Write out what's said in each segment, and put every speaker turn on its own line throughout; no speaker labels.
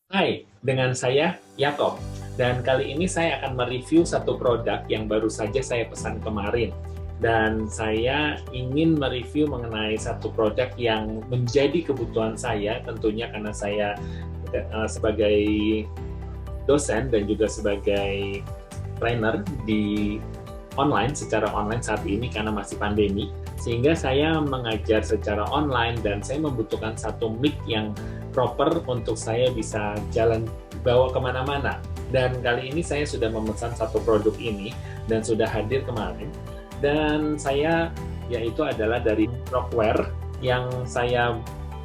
Hai, dengan saya Yakob. Dan kali ini saya akan mereview satu produk yang baru saja saya pesan kemarin. Dan saya ingin mereview mengenai satu produk yang menjadi kebutuhan saya, tentunya karena saya sebagai dosen dan juga sebagai trainer di secara online saat ini karena masih pandemi, sehingga saya mengajar secara online dan saya membutuhkan satu mic yang proper untuk saya bisa jalan bawa kemana-mana. Dan kali ini saya sudah memesan satu produk ini dan sudah hadir kemarin. Dan saya yaitu adalah dari Rockware yang saya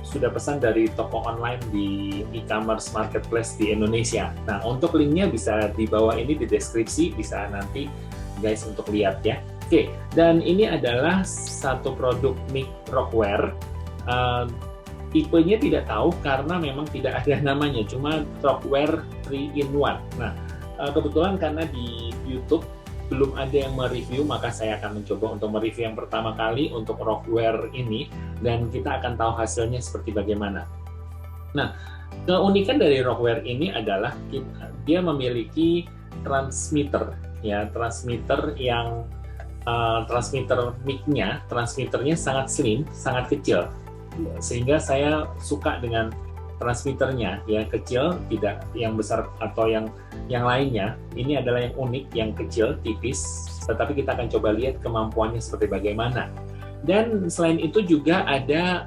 sudah pesan dari toko online di e-commerce marketplace di Indonesia. Nah, untuk linknya bisa di bawah ini di deskripsi, bisa nanti guys untuk lihat ya. Oke, dan ini adalah satu produk mic Rockware. Uh, Tipenya tidak tahu karena memang tidak ada namanya, cuma Rockware 3-in-1. Nah, kebetulan karena di YouTube belum ada yang mereview, maka saya akan mencoba untuk mereview yang pertama kali untuk Rockware ini, dan kita akan tahu hasilnya seperti bagaimana. Nah, keunikan dari Rockware ini adalah dia memiliki transmitter, ya, transmitter yang transmitter mic-nya, transmitternya sangat slim, sangat kecil, sehingga saya suka dengan transmitternya, ya, kecil, tidak yang besar atau yang lainnya. Ini adalah yang unik, yang kecil, tipis, tetapi kita akan coba lihat kemampuannya seperti bagaimana. Dan selain itu juga ada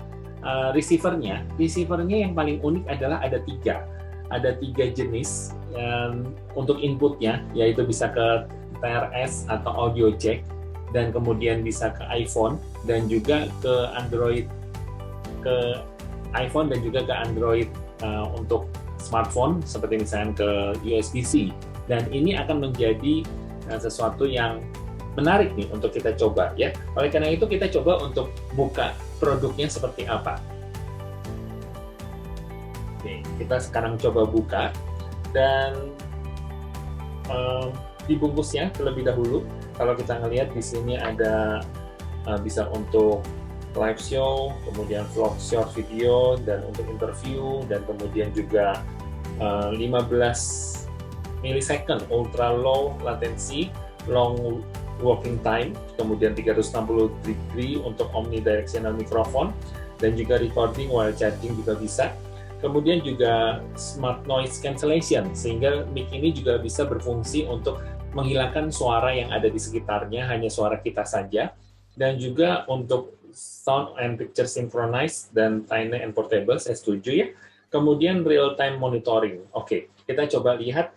receivernya. Receivernya yang paling unik adalah ada tiga. Ada tiga jenis untuk inputnya, yaitu bisa ke TRS atau audio jack, dan kemudian bisa ke iPhone, dan juga ke Android, ke iPhone dan juga ke Android untuk smartphone, seperti misalnya ke USB-C. Dan ini akan menjadi sesuatu yang menarik nih untuk kita coba ya. Oleh karena itu kita coba untuk buka produknya seperti apa. Oke, kita sekarang coba buka dan dibungkusnya terlebih dahulu. Kalau kita ngelihat di sini ada bisa untuk live show, kemudian vlog short video, dan untuk interview, dan kemudian juga 15 millisecond ultra low latency, long working time, kemudian 360 degree untuk omnidirectional microphone, dan juga recording while charging juga bisa. Kemudian juga smart noise cancellation, sehingga mic ini juga bisa berfungsi untuk menghilangkan suara yang ada di sekitarnya, hanya suara kita saja, dan juga untuk sound and picture synchronize dan tiny and portable, saya setuju ya. Kemudian real time monitoring. Oke, kita coba lihat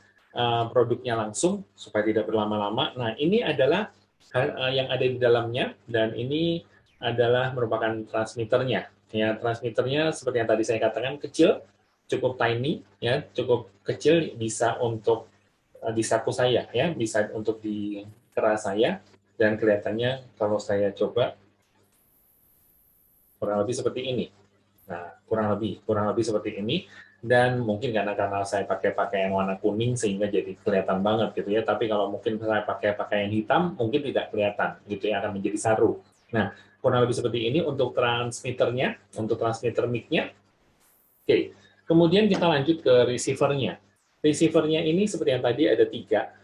produknya langsung supaya tidak berlama-lama. Nah, ini adalah yang ada di dalamnya, dan ini adalah merupakan transmitternya. Ya, transmitternya seperti yang tadi saya katakan, kecil, cukup tiny, ya, cukup kecil, bisa untuk di saku saya, ya, bisa untuk di keras saya, dan kelihatannya kalau saya coba kurang lebih seperti ini. Nah, kurang lebih seperti ini. Dan mungkin karena saya pakai pakaian warna kuning sehingga jadi kelihatan banget gitu ya. Tapi kalau mungkin saya pakai pakaian hitam mungkin tidak kelihatan gitu ya, akan menjadi saru. Nah, kurang lebih seperti ini untuk transmitternya, untuk transmitter mic-nya. Oke, kemudian kita lanjut ke receiver-nya. Receiver-nya ini seperti yang tadi ada tiga,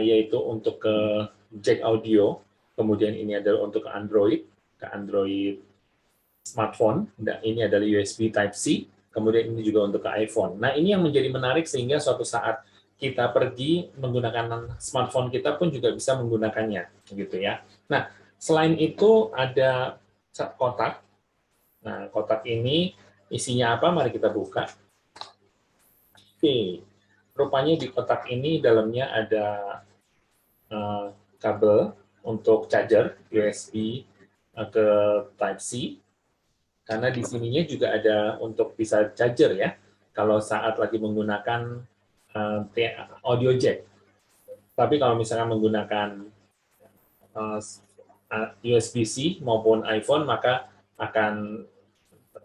yaitu untuk ke jack audio, kemudian ini adalah untuk ke Android smartphone, dan ini adalah USB Type-C, kemudian ini juga untuk ke iPhone. Nah, ini yang menjadi menarik sehingga suatu saat kita pergi menggunakan smartphone kita pun juga bisa menggunakannya, gitu ya. Nah, selain itu ada kotak. Nah, kotak ini isinya apa? Mari kita buka. Oke, rupanya di kotak ini dalamnya ada kabel untuk charger USB ke Type-C, karena di sininya juga ada untuk bisa charger ya, kalau saat lagi menggunakan audio jack. Tapi kalau misalkan menggunakan USB-C maupun iPhone, maka akan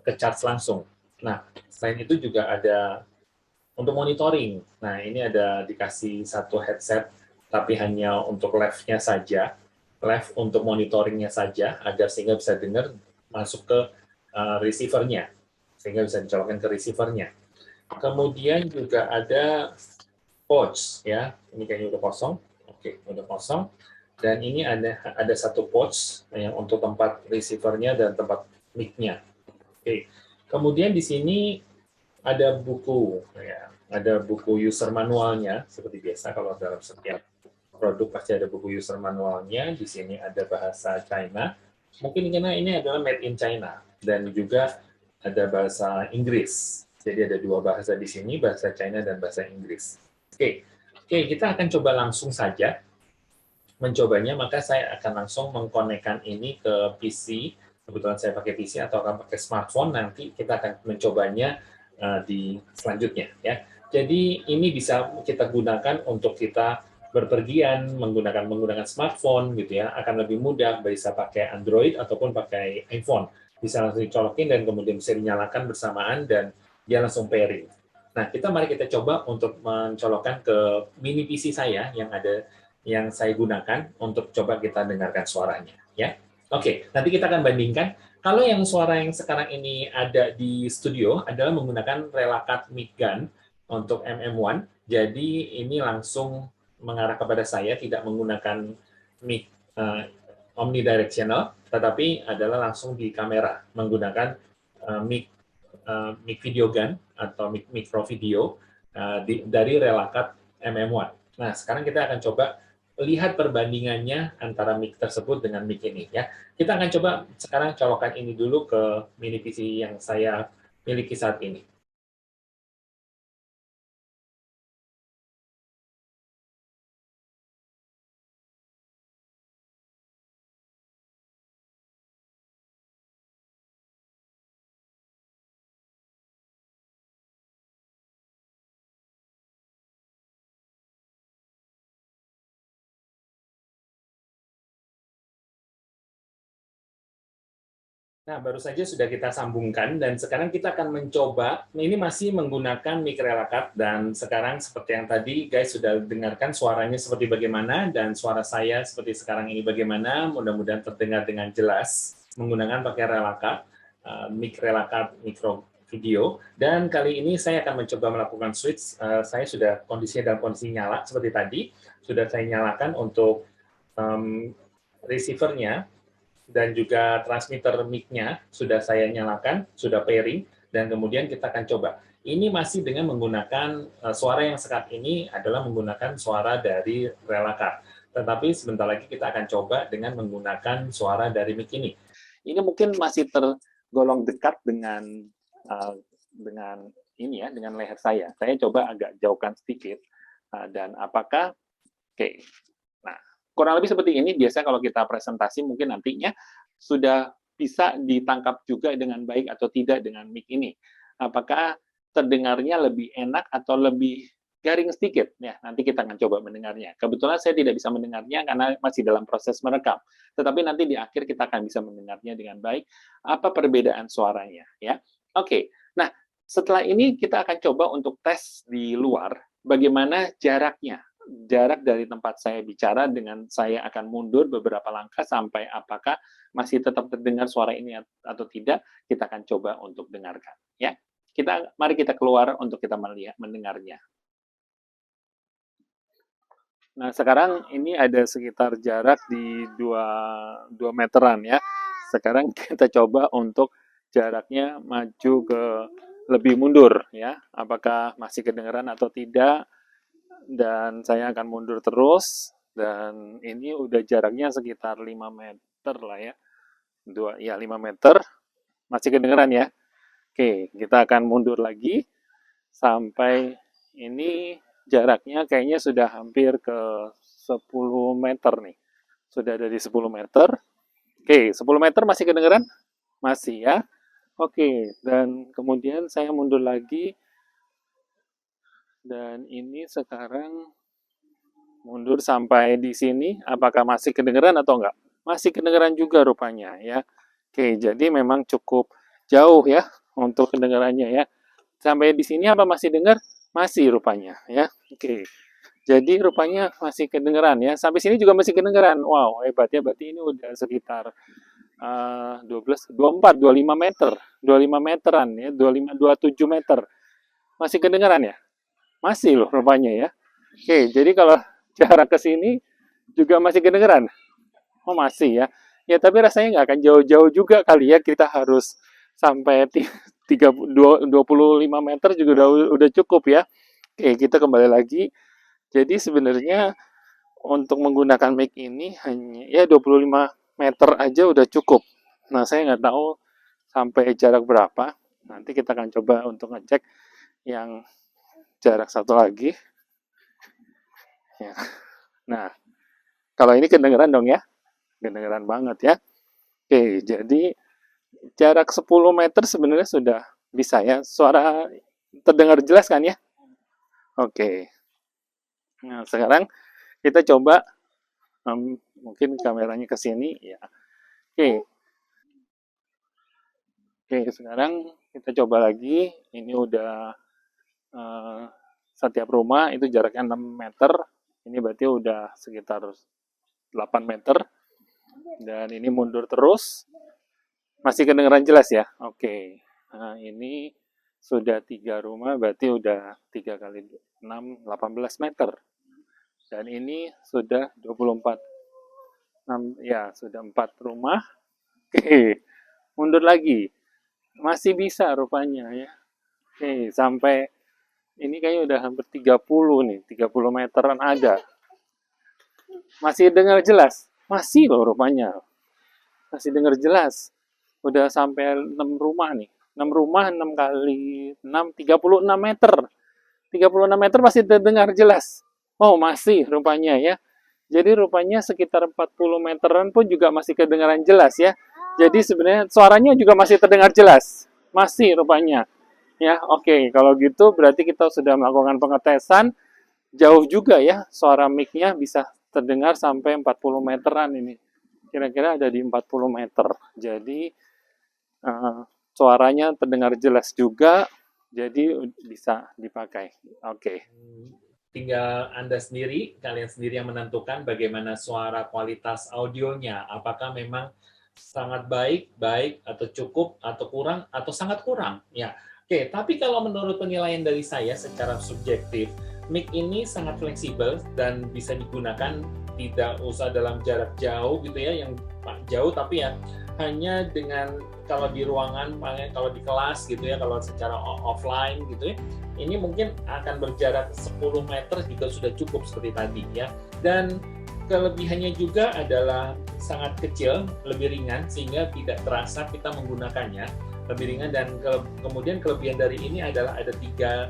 ke charge langsung. Nah, selain itu juga ada untuk monitoring. Nah, ini ada dikasih satu headset, tapi hanya untuk live-nya saja, live untuk monitoringnya saja, agar sehingga bisa dengar masuk ke receiver-nya, sehingga bisa dicolokkan ke receiver-nya. Kemudian juga ada pouch ya. Ini kayaknya udah kosong. Oke, udah kosong. Dan ini ada satu pouch yang untuk tempat receiver-nya dan tempat mic-nya. Oke. Kemudian di sini ada buku ya. Ada buku user manualnya seperti biasa kalau dalam setiap produk pasti ada buku user manualnya. Di sini ada bahasa China. Mungkin karena ini adalah made in China dan juga ada bahasa Inggris. Jadi ada dua bahasa di sini, bahasa China dan bahasa Inggris. Oke, oke, kita akan coba langsung saja mencobanya. Maka saya akan langsung mengkonekkan ini ke PC. Kebetulan saya pakai PC atau akan pakai smartphone. Nanti kita akan mencobanya di selanjutnya ya. Jadi ini bisa kita gunakan untuk kita berpergian menggunakan smartphone gitu ya, akan lebih mudah, bisa pakai Android ataupun pakai iPhone, bisa langsung dicolokin dan kemudian bisa dinyalakan bersamaan dan dia langsung pairing. Nah, mari kita coba untuk mencolokkan ke mini PC saya yang saya gunakan untuk coba kita dengarkan suaranya ya. Oke, nanti kita akan bandingkan. Kalau yang suara yang sekarang ini ada di studio adalah menggunakan Relacat mic gun untuk MM1. Jadi ini langsung mengarah kepada saya, tidak menggunakan mic omnidirectional, tetapi adalah langsung di kamera menggunakan mic video gun atau mic pro video dari Relacat MM1. Nah, sekarang kita akan coba lihat perbandingannya antara mic tersebut dengan mic ini ya. Kita akan coba sekarang colokan ini dulu ke mini PC yang saya miliki saat ini. Nah, baru saja sudah kita sambungkan dan sekarang kita akan mencoba, ini masih menggunakan mic Relacat dan sekarang seperti yang tadi guys sudah dengarkan suaranya seperti bagaimana dan suara saya seperti sekarang ini bagaimana, mudah-mudahan terdengar dengan jelas menggunakan pakai Relacat, mic Relacat micro video dan kali ini saya akan mencoba melakukan switch, saya sudah kondisinya dalam kondisi nyala seperti tadi, sudah saya nyalakan untuk receiver-nya dan juga transmitter mic-nya sudah saya nyalakan, sudah pairing, dan kemudian kita akan coba. Ini masih dengan menggunakan suara yang sekat ini adalah menggunakan suara dari Relacat. Tetapi sebentar lagi kita akan coba dengan menggunakan suara dari mic ini. Ini mungkin masih tergolong dekat dengan ini ya, dengan leher saya. Saya coba agak jauhkan sedikit. Dan apakah oke. Nah, kurang lebih seperti ini. Biasa kalau kita presentasi mungkin nantinya sudah bisa ditangkap juga dengan baik atau tidak dengan mic ini. Apakah terdengarnya lebih enak atau lebih garing sedikit? Ya, nanti kita akan coba mendengarnya. Kebetulan saya tidak bisa mendengarnya karena masih dalam proses merekam. Tetapi nanti di akhir kita akan bisa mendengarnya dengan baik. Apa perbedaan suaranya? Ya, oke. Nah, setelah ini kita akan coba untuk tes di luar bagaimana jaraknya, jarak dari tempat saya bicara dengan saya akan mundur beberapa langkah sampai apakah masih tetap terdengar suara ini atau tidak, kita akan coba untuk dengarkan ya. Mari kita keluar untuk kita mendengarnya. Nah, sekarang ini ada sekitar jarak di 2 meteran ya. Sekarang kita coba untuk jaraknya maju ke lebih mundur ya. Apakah masih kedengaran atau tidak? Dan saya akan mundur terus dan ini udah jaraknya sekitar 5 meter lah ya. 5 meter. Masih kedengeran ya. Oke, kita akan mundur lagi sampai ini jaraknya kayaknya sudah hampir ke 10 meter nih. Sudah dari 10 meter. Oke, 10 meter masih kedengeran? Masih ya. Oke, dan kemudian saya mundur lagi dan ini sekarang mundur sampai di sini, apakah masih kedengeran atau enggak? Masih kedengeran juga rupanya ya. Oke, jadi memang cukup jauh ya untuk kedengarannya ya. Sampai di sini apa masih dengar? Masih rupanya ya. Oke. Jadi rupanya masih kedengeran ya. Sampai sini juga masih kedengeran. Wow, hebat ya. Berarti ini udah sekitar 12, 24, 25 meter. 25 meteran ya, 25, 27 meter.
Masih kedengaran ya? Masih loh rupanya ya. Oke, jadi kalau jarak ke sini juga masih kedengaran. Oh masih ya. Ya tapi rasanya nggak akan jauh-jauh juga kali ya. Kita harus sampai 25 meter juga udah cukup ya. Oke, kita kembali lagi. Jadi sebenarnya untuk menggunakan mic ini hanya ya 25 meter aja udah cukup. Nah, saya nggak tahu sampai jarak berapa. Nanti kita akan coba untuk ngecek yang jarak satu lagi. Ya. Nah, kalau ini kedengeran dong ya? Kedengeran banget ya. Oke, jadi jarak 10 meter sebenarnya sudah bisa ya. Suara terdengar jelas kan ya? Oke. Nah, sekarang kita coba mungkin kameranya ke sini ya. Oke. Oke, sekarang kita coba lagi. Ini udah setiap rumah itu jaraknya 6 meter. Ini berarti udah sekitar 8 meter. Dan ini mundur terus. Masih kedengeran jelas ya? Oke. Nah, ini sudah 3 rumah, berarti udah 3 kali 6, 18 meter. Dan ini sudah 24. 6, ya, sudah 4 rumah. Oke, mundur lagi. Masih bisa rupanya ya. Oke, sampai ini kayaknya udah hampir 30 nih, 30 meteran ada. Masih dengar jelas? Masih loh rupanya. Masih dengar jelas. Udah sampai 6 rumah nih. 6 rumah, 6 kali 6, 36 meter. 36 meter masih terdengar jelas. Oh, masih rupanya ya. Jadi rupanya sekitar 40 meteran pun juga masih kedengaran jelas ya. Jadi sebenarnya suaranya juga masih terdengar jelas. Masih rupanya. Ya, oke. Kalau gitu berarti kita sudah melakukan pengetesan. Jauh juga ya suara mic-nya bisa terdengar sampai 40 meteran ini. Kira-kira ada di 40 meter. Jadi suaranya terdengar jelas juga. Jadi bisa dipakai. Oke.
Tinggal Anda sendiri, kalian sendiri yang menentukan bagaimana suara kualitas audionya. Apakah memang sangat baik, atau cukup, atau kurang, atau sangat kurang. Ya, oke. Tapi kalau menurut penilaian dari saya secara subjektif, mic ini sangat fleksibel dan bisa digunakan tidak usah dalam jarak jauh gitu ya, yang jauh tapi ya hanya dengan kalau di ruangan, kalau di kelas gitu ya, kalau secara offline gitu ya, ini mungkin akan berjarak 10 meter juga sudah cukup seperti tadi ya. Dan kelebihannya juga adalah sangat kecil, lebih ringan, sehingga tidak terasa kita menggunakannya, lebih ringan. Dan kemudian kelebihan dari ini adalah ada 3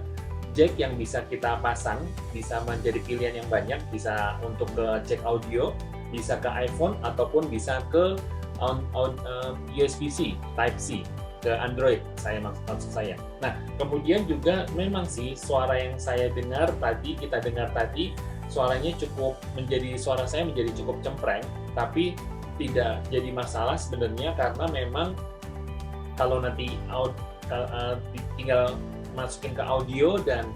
jack yang bisa kita pasang, bisa menjadi pilihan yang banyak, bisa untuk ke jack audio, bisa ke iPhone, ataupun bisa ke USB-C, Type-C, ke Android, maksud saya. Nah, kemudian juga memang sih suara yang saya dengar tadi, kita dengar tadi, suaranya suara saya menjadi cukup cempreng, tapi tidak jadi masalah sebenarnya karena memang kalau nanti tinggal masukin ke audio dan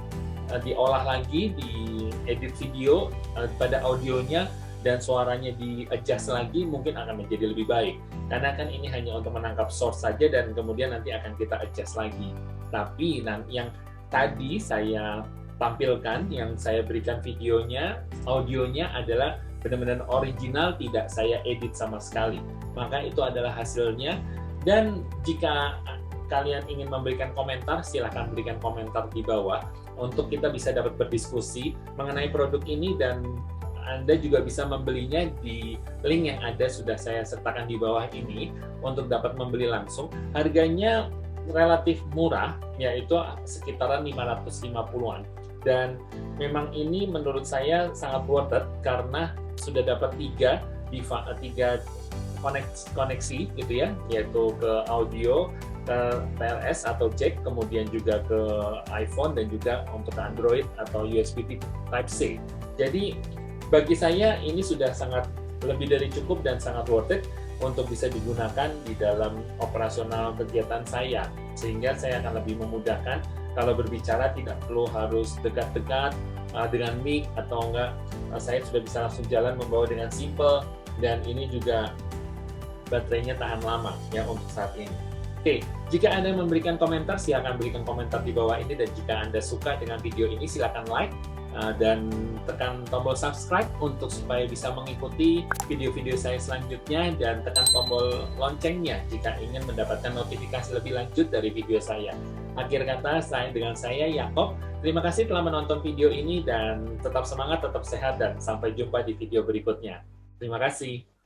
diolah lagi, diedit video pada audionya, dan suaranya di-adjust lagi, mungkin akan menjadi lebih baik. Karena kan ini hanya untuk menangkap source saja dan kemudian nanti akan kita adjust lagi. Tapi yang tadi saya tampilkan, yang saya berikan videonya, audionya adalah benar-benar original, tidak saya edit sama sekali. Maka itu adalah hasilnya. Dan jika kalian ingin memberikan komentar, silahkan berikan komentar di bawah untuk kita bisa dapat berdiskusi mengenai produk ini, dan Anda juga bisa membelinya di link yang ada sudah saya sertakan di bawah ini untuk dapat membeli langsung. Harganya relatif murah, yaitu sekitaran 550-an. Dan memang ini menurut saya sangat worth it karena sudah dapat 3 koneksi gitu ya, yaitu ke audio, ke PLS atau jack, kemudian juga ke iPhone, dan juga untuk Android atau USB Type-C. Jadi bagi saya ini sudah sangat lebih dari cukup dan sangat worth it untuk bisa digunakan di dalam operasional kegiatan saya, sehingga saya akan lebih memudahkan kalau berbicara, tidak perlu harus dekat-dekat dengan mic atau enggak, saya sudah bisa langsung jalan membawa dengan simple, dan ini juga baterainya tahan lama ya untuk saat ini. Oke, jika Anda memberikan komentar, silakan berikan komentar di bawah ini, dan jika Anda suka dengan video ini, silakan like dan tekan tombol subscribe untuk supaya bisa mengikuti video-video saya selanjutnya, dan tekan tombol loncengnya jika ingin mendapatkan notifikasi lebih lanjut dari video saya. Akhir kata, dengan saya Yakob, terima kasih telah menonton video ini, dan tetap semangat, tetap sehat, dan sampai jumpa di video berikutnya. Terima kasih.